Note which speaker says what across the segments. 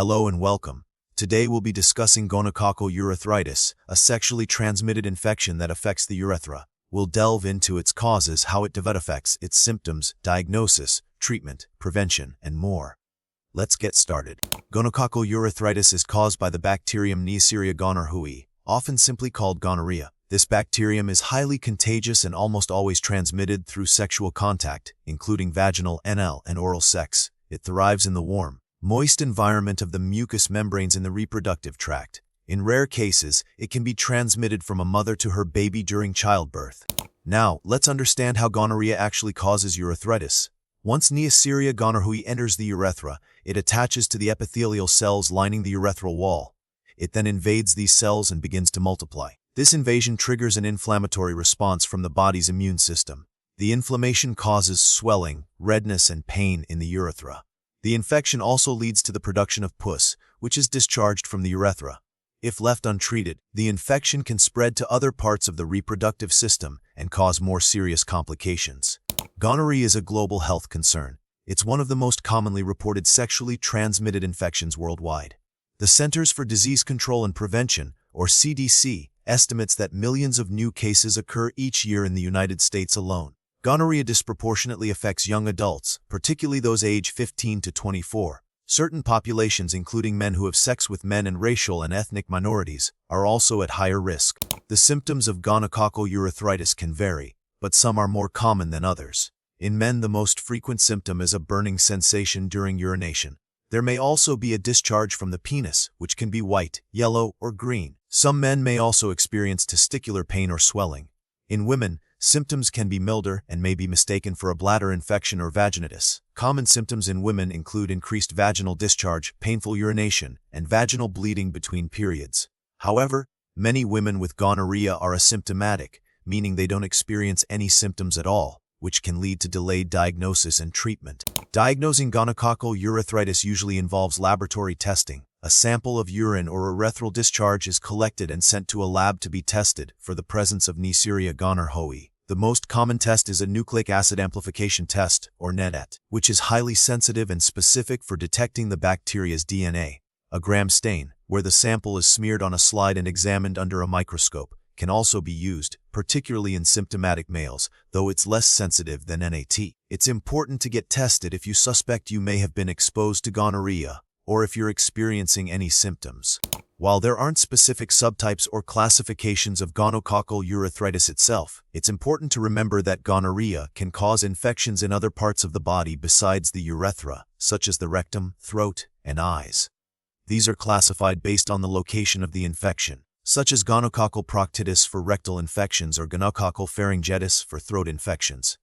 Speaker 1: Hello and welcome. Today we'll be discussing gonococcal urethritis, a sexually transmitted infection that affects the urethra. We'll delve into its causes, how it affects, its symptoms, diagnosis, treatment, prevention, and more. Let's get started. Gonococcal urethritis is caused by the bacterium Neisseria gonorrhoeae, often simply called gonorrhea. This bacterium is highly contagious and almost always transmitted through sexual contact, including vaginal, anal, and oral sex. It thrives in the warm, moist environment of the mucous membranes in the reproductive tract. In rare cases, it can be transmitted from a mother to her baby during childbirth. Now, let's understand how gonorrhea actually causes urethritis. Once Neisseria gonorrhoeae enters the urethra, it attaches to the epithelial cells lining the urethral wall. It then invades these cells and begins to multiply. This invasion triggers an inflammatory response from the body's immune system. The inflammation causes swelling, redness, and pain in the urethra. The infection also leads to the production of pus, which is discharged from the urethra. If left untreated, the infection can spread to other parts of the reproductive system and cause more serious complications. Gonorrhea is a global health concern. It's one of the most commonly reported sexually transmitted infections worldwide. The Centers for Disease Control and Prevention, or CDC, estimates that millions of new cases occur each year in the United States alone. Gonorrhea disproportionately affects young adults, particularly those aged 15 to 24. Certain populations, including men who have sex with men and racial and ethnic minorities, are also at higher risk. The symptoms of gonococcal urethritis can vary, but some are more common than others. In men, the most frequent symptom is a burning sensation during urination. There may also be a discharge from the penis, which can be white, yellow, or green. Some men may also experience testicular pain or swelling. In women, symptoms can be milder and may be mistaken for a bladder infection or vaginitis. Common symptoms in women include increased vaginal discharge, painful urination, and vaginal bleeding between periods. However, many women with gonorrhea are asymptomatic, meaning they don't experience any symptoms at all, which can lead to delayed diagnosis and treatment. Diagnosing gonococcal urethritis usually involves laboratory testing. A sample of urine or urethral discharge is collected and sent to a lab to be tested for the presence of Neisseria gonorrhoeae. The most common test is a nucleic acid amplification test, or NADAT, which is highly sensitive and specific for detecting the bacteria's DNA. A gram stain, where the sample is smeared on a slide and examined under a microscope, can also be used, particularly in symptomatic males, though it's less sensitive than NAT. It's important to get tested if you suspect you may have been exposed to gonorrhea, or if you're experiencing any symptoms. While there aren't specific subtypes or classifications of gonococcal urethritis itself, it's important to remember that gonorrhea can cause infections in other parts of the body besides the urethra, such as the rectum, throat, and eyes. These are classified based on the location of the infection, such as gonococcal proctitis for rectal infections or gonococcal pharyngitis for throat infections.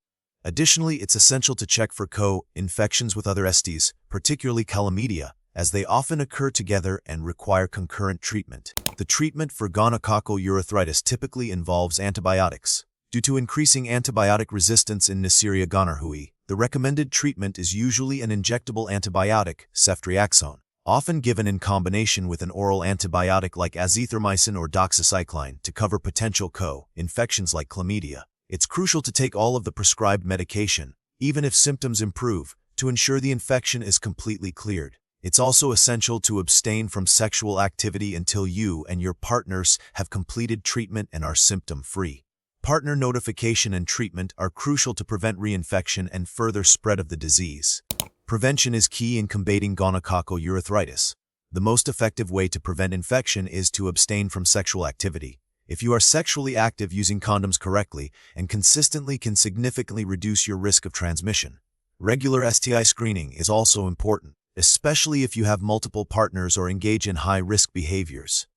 Speaker 1: Additionally, it's essential to check for co-infections with other STs, particularly chlamydia, as they often occur together and require concurrent treatment. The treatment for gonococcal urethritis typically involves antibiotics. Due to increasing antibiotic resistance in Neisseria gonorrhoeae, the recommended treatment is usually an injectable antibiotic, ceftriaxone, often given in combination with an oral antibiotic like azithromycin or doxycycline to cover potential co-infections like chlamydia. It's crucial to take all of the prescribed medication, even if symptoms improve, to ensure the infection is completely cleared. It's also essential to abstain from sexual activity until you and your partners have completed treatment and are symptom-free. Partner notification and treatment are crucial to prevent reinfection and further spread of the disease. Prevention is key in combating gonococcal urethritis. The most effective way to prevent infection is to abstain from sexual activity. If you are sexually active, using condoms correctly and consistently can significantly reduce your risk of transmission. Regular STI screening is also important, especially if you have multiple partners or engage in high-risk behaviors.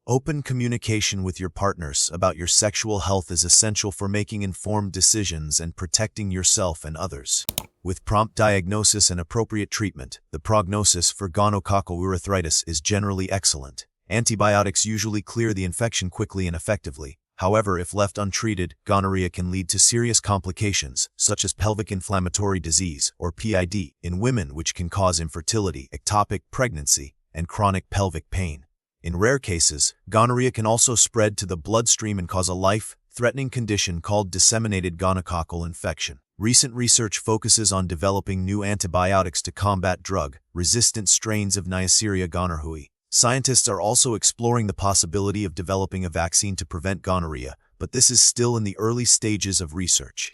Speaker 1: Open communication with your partners about your sexual health is essential for making informed decisions and protecting yourself and others. With prompt diagnosis and appropriate treatment, the prognosis for gonococcal urethritis is generally excellent. Antibiotics usually clear the infection quickly and effectively. However, if left untreated, gonorrhea can lead to serious complications, such as pelvic inflammatory disease, or PID, in women, which can cause infertility, ectopic pregnancy, and chronic pelvic pain. In rare cases, gonorrhea can also spread to the bloodstream and cause a life life-threatening condition called disseminated gonococcal infection. Recent research focuses on developing new antibiotics to combat drug-resistant strains of Neisseria gonorrhoeae. Scientists are also exploring the possibility of developing a vaccine to prevent gonorrhea, but this is still in the early stages of research.